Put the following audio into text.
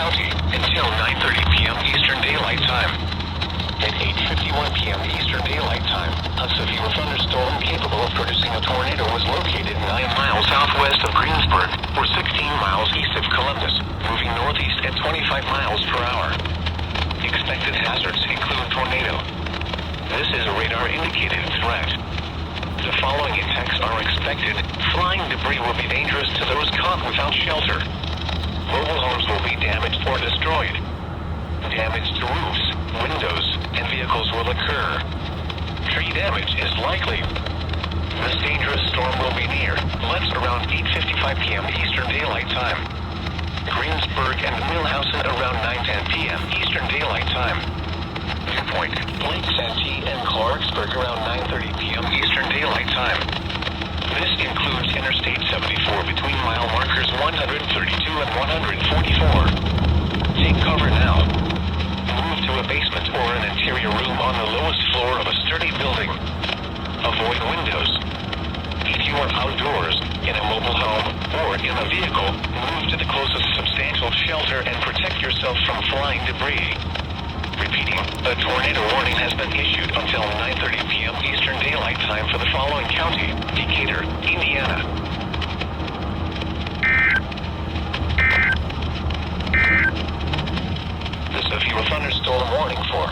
County until 9:30 p.m. Eastern Daylight Time. At 8:51 p.m. Eastern Daylight Time, a severe thunderstorm capable of producing a tornado was located 9 miles southwest of Greensburg, or 16 miles east of Columbus, moving northeast at 25 miles per hour. Expected hazards include tornado. This is a radar-indicated threat. The following attacks are expected. Flying debris will be dangerous to those caught without shelter. Mobile homes will be damaged or destroyed. Damage to roofs, windows, and vehicles will occur. Tree damage is likely. This dangerous storm will be near months around 8:55 p.m. Eastern Daylight Time. Greensburg and Millhausen around 9:10 p.m. Eastern Daylight Time. Newpoint, Lake Santee, and Clarksburg around 9:30 p.m. Eastern Daylight Time. This includes Interstate 74 between mile markers 132 and 144. Take cover now. Move to a basement or an interior room on the lowest floor of a sturdy building. Avoid windows. If you are outdoors, in a mobile home, or in a vehicle, move to the closest substantial shelter and protect yourself from flying debris. Repeating, a tornado warning has been issued until 9:30 p.m. Eastern Daylight Time for the following county: Decatur, Indiana. The severe thunderstorm warning for